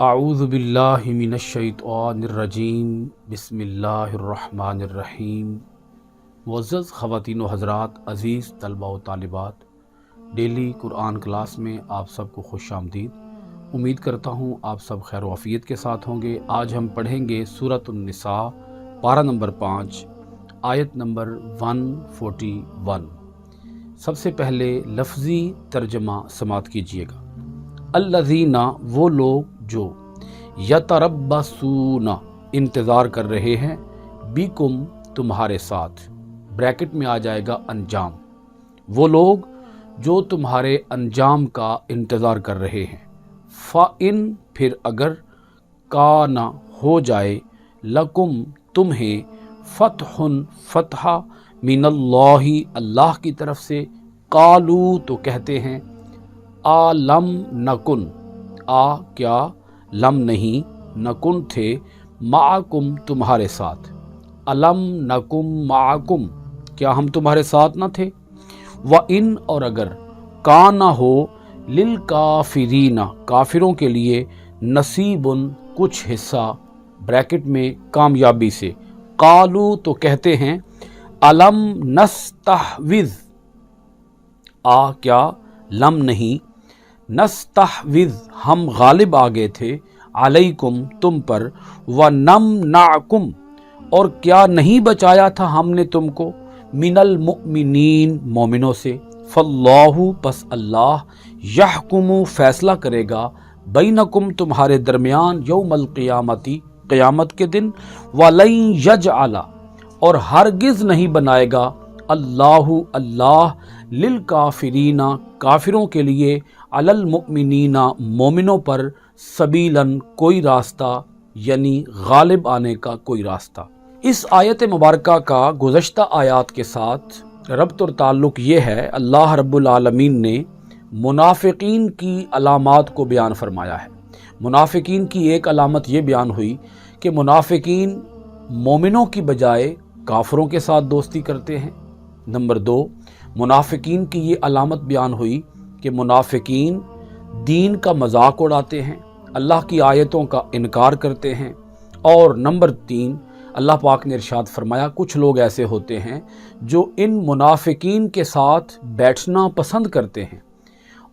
اعوذ باللہ من الشیطان الرجیم بسم اللہ الرحمن الرحیم۔ معزز خواتین و حضرات، عزیز طلبہ و طالبات، ڈیلی قرآن کلاس میں آپ سب کو خوش آمدید۔ امید کرتا ہوں آپ سب خیر و عافیت کے ساتھ ہوں گے۔ آج ہم پڑھیں گے سورۃ النساء، پارہ نمبر 5، آیت نمبر 141۔ سب سے پہلے لفظی ترجمہ سماعت کیجیے گا۔ الذین، وہ لوگ جو یتربصون، انتظار کر رہے ہیں، بکم، تمہارے ساتھ، بریکٹ میں آ جائے گا انجام، وہ لوگ جو تمہارے انجام کا انتظار کر رہے ہیں۔ فَإِن، پھر اگر، کان، ہو جائے، لکم، تمہیں، فتح، فتح، من اللہ، اللہ کی طرف سے، قالو، تو کہتے ہیں، لم نکن، کیا، لم نہیں، نکن تھے، معکم، تمہارے ساتھ، الم نکم معکم، کیا ہم تمہارے ساتھ نہ تھے۔ وَإِن، اور اگر، کان، ہو، للکافرین، کافروں کے لیے، نصیب، کچھ حصہ، بریکٹ میں کامیابی سے، قالو، تو کہتے ہیں، الم نستحوذ، کیا، لم نہیں، نستحوذ، ہم غالب آ گئے تھے، علیکم، تم پر، ونمنعکم، اور کیا نہیں بچایا تھا ہم نے تم کو، من المؤمنین، مومنوں سے، فاللہ، پس اللہ، یحکم، فیصلہ کرے گا، بینکم، تمہارے درمیان، یوم القیامتی، قیامت کے دن، ولن یجعل، اور ہرگز نہیں بنائے گا، اللہ للکافرین، کافروں کے لیے، علی المؤمنین، مومنوں پر، سبیلاً، کوئی راستہ، یعنی غالب آنے کا کوئی راستہ۔ اس آیت مبارکہ کا گزشتہ آیات کے ساتھ ربط اور تعلق یہ ہے، اللہ رب العالمین نے منافقین کی علامات کو بیان فرمایا ہے۔ منافقین کی ایک علامت یہ بیان ہوئی کہ منافقین مومنوں کی بجائے کافروں کے ساتھ دوستی کرتے ہیں۔ نمبر 2، منافقین کی یہ علامت بیان ہوئی کہ منافقین دین کا مذاق اڑاتے ہیں، اللہ کی آیتوں کا انکار کرتے ہیں۔ اور نمبر 3، اللہ پاک نے ارشاد فرمایا، کچھ لوگ ایسے ہوتے ہیں جو ان منافقین کے ساتھ بیٹھنا پسند کرتے ہیں،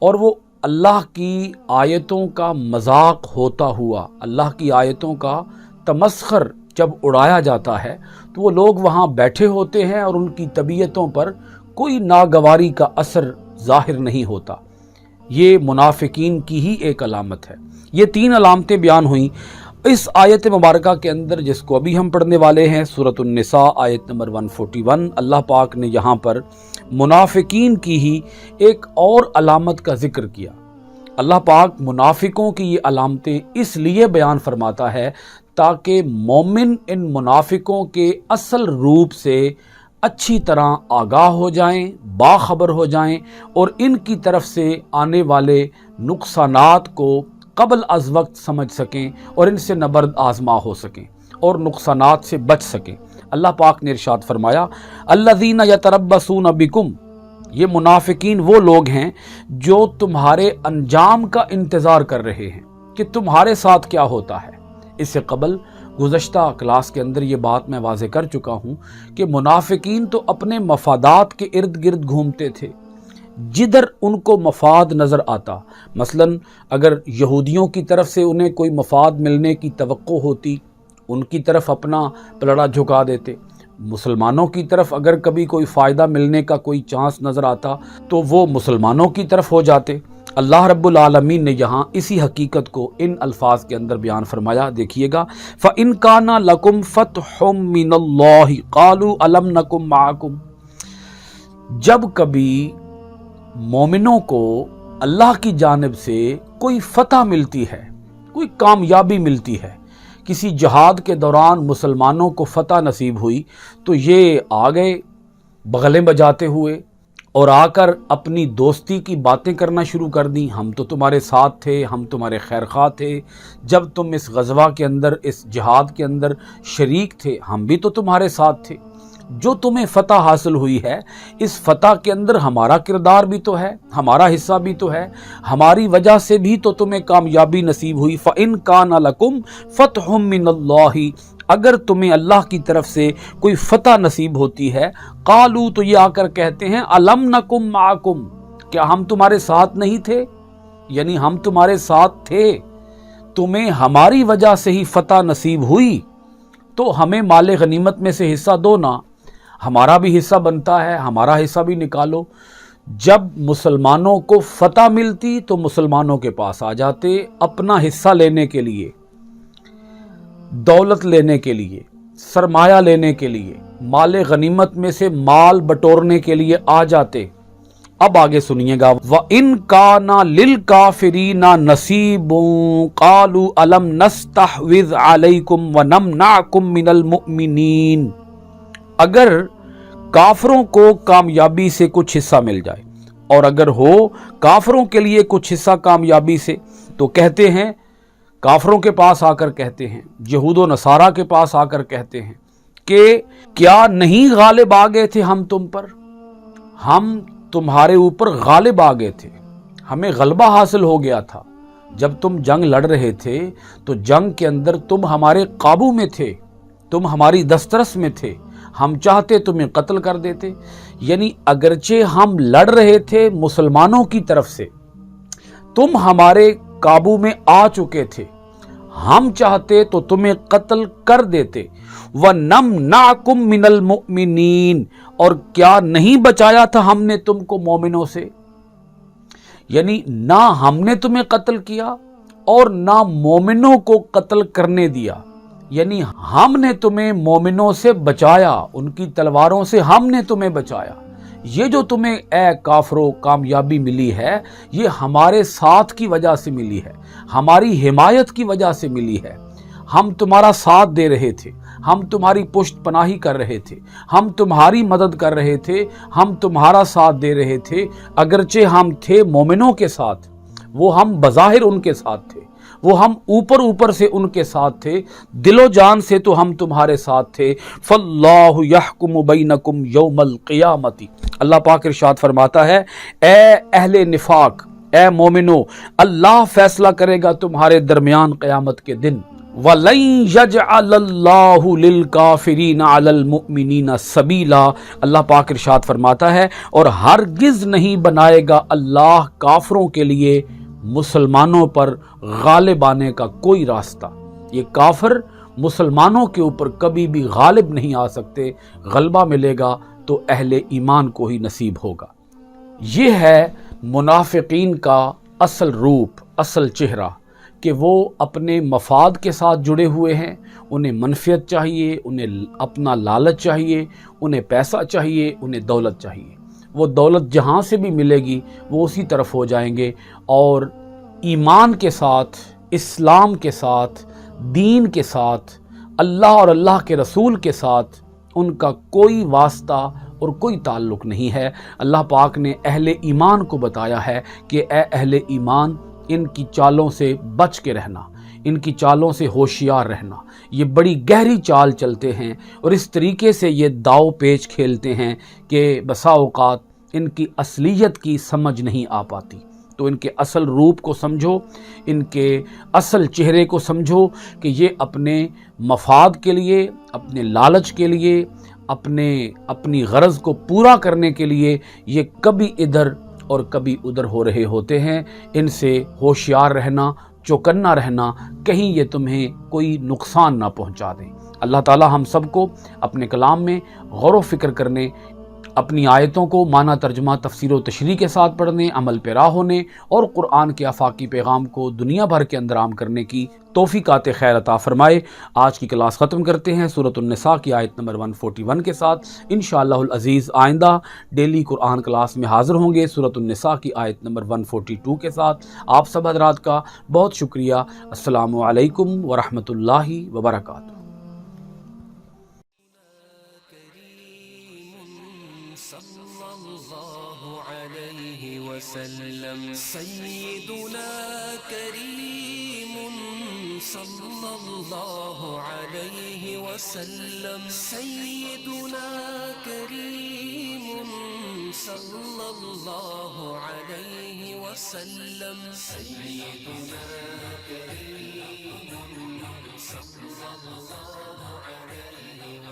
اور وہ اللہ کی آیتوں کا مذاق ہوتا ہوا، اللہ کی آیتوں کا تمسخر جب اڑایا جاتا ہے تو وہ لوگ وہاں بیٹھے ہوتے ہیں اور ان کی طبیعتوں پر کوئی ناگواری کا اثر ظاہر نہیں ہوتا۔ یہ منافقین کی ہی ایک علامت ہے۔ یہ 3 علامتیں بیان ہوئیں اس آیت مبارکہ کے اندر، جس کو ابھی ہم پڑھنے والے ہیں، سورۃ النساء، آیت نمبر 141۔ اللہ پاک نے یہاں پر منافقین کی ہی ایک اور علامت کا ذکر کیا۔ اللہ پاک منافقوں کی یہ علامتیں اس لیے بیان فرماتا ہے تاکہ مومن ان منافقوں کے اصل روپ سے اچھی طرح آگاہ ہو جائیں، باخبر ہو جائیں، اور ان کی طرف سے آنے والے نقصانات کو قبل از وقت سمجھ سکیں اور ان سے نبرد آزما ہو سکیں اور نقصانات سے بچ سکیں۔ اللہ پاک نے ارشاد فرمایا، الذین یتربصون بکم، یہ منافقین وہ لوگ ہیں جو تمہارے انجام کا انتظار کر رہے ہیں کہ تمہارے ساتھ کیا ہوتا ہے۔ اس سے قبل گزشتہ کلاس کے اندر یہ بات میں واضح کر چکا ہوں کہ منافقین تو اپنے مفادات کے ارد گرد گھومتے تھے، جدھر ان کو مفاد نظر آتا۔ مثلا اگر یہودیوں کی طرف سے انہیں کوئی مفاد ملنے کی توقع ہوتی، ان کی طرف اپنا پلڑا جھکا دیتے۔ مسلمانوں کی طرف اگر کبھی کوئی فائدہ ملنے کا کوئی چانس نظر آتا تو وہ مسلمانوں کی طرف ہو جاتے۔ اللہ رب العالمین نے یہاں اسی حقیقت کو ان الفاظ کے اندر بیان فرمایا، دیکھیے گا، فَإِن كَانَ لَكُمْ فَتْحٌ مِّنَ اللَّهِ قَالُوا أَلَمْ نَكُن مَّعَكُمْ، جب کبھی مومنوں کو اللہ کی جانب سے کوئی فتح ملتی ہے، کوئی کامیابی ملتی ہے، کسی جہاد کے دوران مسلمانوں کو فتح نصیب ہوئی تو یہ آ گئے بغلیں بجاتے ہوئے اور آ کر اپنی دوستی کی باتیں کرنا شروع کر دیں، ہم تو تمہارے ساتھ تھے، ہم تمہارے خیر خواہ تھے، جب تم اس غزوہ کے اندر، اس جہاد کے اندر شریک تھے، ہم بھی تو تمہارے ساتھ تھے۔ جو تمہیں فتح حاصل ہوئی ہے اس فتح کے اندر ہمارا کردار بھی تو ہے، ہمارا حصہ بھی تو ہے، ہماری وجہ سے بھی تو تمہیں کامیابی نصیب ہوئی۔ فَإِن كَانَ لَكُمْ فَتْحٌ مِّنَ اللَّهِ، اگر تمہیں اللہ کی طرف سے کوئی فتح نصیب ہوتی ہے، قالوا تو یہ آ کر کہتے ہیں أَلَمْ نَكُمْ مَعَكُمْ، کیا ہم تمہارے ساتھ نہیں تھے؟ یعنی ہم تمہارے ساتھ تھے، تمہیں ہماری وجہ سے ہی فتح نصیب ہوئی تو ہمیں مال غنیمت میں سے حصہ دو نا، ہمارا بھی حصہ بنتا ہے، ہمارا حصہ بھی نکالو۔ جب مسلمانوں کو فتح ملتی تو مسلمانوں کے پاس آ جاتے اپنا حصہ لینے کے لیے، دولت لینے کے لیے، سرمایہ لینے کے لیے، مال غنیمت میں سے مال بٹورنے کے لیے آ جاتے۔ اب آگے سنیے گا، وَإِن كَانَ لِلْكَافِرِينَ نَصِيبٌ قَالُوا أَلَمْ نَسْتَحْوِذْ عَلَيْكُمْ وَنَمْنَعْكُمْ مِنَ الْمُؤْمِنِينَ، اگر کافروں کو کامیابی سے کچھ حصہ مل جائے، اور اگر ہو کافروں کے لیے کچھ حصہ کامیابی سے، تو کہتے ہیں، کافروں کے پاس آ کر کہتے ہیں، یہود و نصارہ کے پاس آ کر کہتے ہیں کہ کیا نہیں غالب آ گئے تھے ہم تم پر، ہم تمہارے اوپر غالب آ گئے تھے، ہمیں غلبہ حاصل ہو گیا تھا، جب تم جنگ لڑ رہے تھے تو جنگ کے اندر تم ہمارے قابو میں تھے، تم ہماری دسترس میں تھے، ہم چاہتے تمہیں قتل کر دیتے۔ یعنی اگرچہ ہم لڑ رہے تھے مسلمانوں کی طرف سے، تم ہمارے قابو میں آ چکے تھے، ہم چاہتے تو تمہیں قتل کر دیتے۔ وَنَمْنَعْكُمْ مِنَ الْمُؤْمِنِينَ، اور کیا نہیں بچایا تھا ہم نے تم کو مومنوں سے، یعنی نہ ہم نے تمہیں قتل کیا اور نہ مومنوں کو قتل کرنے دیا، یعنی ہم نے تمہیں مومنوں سے بچایا، ان کی تلواروں سے ہم نے تمہیں بچایا۔ یہ جو تمہیں اے کافروں کامیابی ملی ہے، یہ ہمارے ساتھ کی وجہ سے ملی ہے، ہماری حمایت کی وجہ سے ملی ہے، ہم تمہارا ساتھ دے رہے تھے، ہم تمہاری پشت پناہی کر رہے تھے، ہم تمہاری مدد کر رہے تھے، ہم تمہارا ساتھ دے رہے تھے، اگرچہ ہم تھے مومنوں کے ساتھ، وہ ہم بظاہر ان کے ساتھ تھے، وہ ہم اوپر سے ان کے ساتھ تھے، دل و جان سے تو ہم تمہارے ساتھ تھے۔ فاللہ یحکم بینکم یوم القیامت، اللہ پاک ارشاد فرماتا ہے، اے اہل نفاق، اے مومنو، اللہ فیصلہ کرے گا تمہارے درمیان قیامت کے دن۔ وَلَن يَجْعَلَ اللَّهُ لِلْكَافِرِينَ عَلَى الْمُؤْمِنِينَ سَبِيلًا، اللہ پاک ارشاد فرماتا ہے، اور ہرگز نہیں بنائے گا اللہ کافروں کے لیے مسلمانوں پر غالب آنے کا کوئی راستہ۔ یہ کافر مسلمانوں کے اوپر کبھی بھی غالب نہیں آ سکتے، غلبہ ملے گا تو اہل ایمان کو ہی نصیب ہوگا۔ یہ ہے منافقین کا اصل روپ، اصل چہرہ، کہ وہ اپنے مفاد کے ساتھ جڑے ہوئے ہیں، انہیں منفعت چاہیے، انہیں اپنا لالچ چاہیے، انہیں پیسہ چاہیے، انہیں دولت چاہیے، وہ دولت جہاں سے بھی ملے گی وہ اسی طرف ہو جائیں گے، اور ایمان کے ساتھ، اسلام کے ساتھ، دین کے ساتھ، اللہ اور اللہ کے رسول کے ساتھ ان کا کوئی واسطہ اور کوئی تعلق نہیں ہے۔ اللہ پاک نے اہل ایمان کو بتایا ہے کہ اے اہل ایمان، ان کی چالوں سے بچ کے رہنا، ان کی چالوں سے ہوشیار رہنا، یہ بڑی گہری چال چلتے ہیں اور اس طریقے سے یہ داؤ پیچ کھیلتے ہیں کہ بسا اوقات ان کی اصلیت کی سمجھ نہیں آ پاتی۔ تو ان کے اصل روپ کو سمجھو، ان کے اصل چہرے کو سمجھو کہ یہ اپنے مفاد کے لیے، اپنے لالچ کے لیے، اپنی غرض کو پورا کرنے کے لیے یہ کبھی ادھر اور کبھی ادھر ہو رہے ہوتے ہیں۔ ان سے ہوشیار رہنا، چوکنا رہنا، کہیں یہ تمہیں کوئی نقصان نہ پہنچا دیں۔ اللہ تعالی ہم سب کو اپنے کلام میں غور و فکر کرنے، اپنی آیتوں کو معنی ترجمہ تفسیر و تشریح کے ساتھ پڑھنے، عمل پیرا ہونے اور قرآن کے آفاقی پیغام کو دنیا بھر کے اندر عام کرنے کی توفیقات خیر عطا فرمائے۔ آج کی کلاس ختم کرتے ہیں سورۃ النساء کی آیت نمبر 141 کے ساتھ۔ انشاءاللہ العزیز آئندہ ڈیلی قرآن کلاس میں حاضر ہوں گے سورۃ النساء کی آیت نمبر 142 کے ساتھ۔ آپ سب حضرات کا بہت شکریہ۔ السلام علیکم ورحمۃ اللہ وبرکاتہ۔ سيدنا كريم صلی اللہ علیہ وسلم سیدنا کریم صلی اللہ علیہ وسلم سیدنا کریم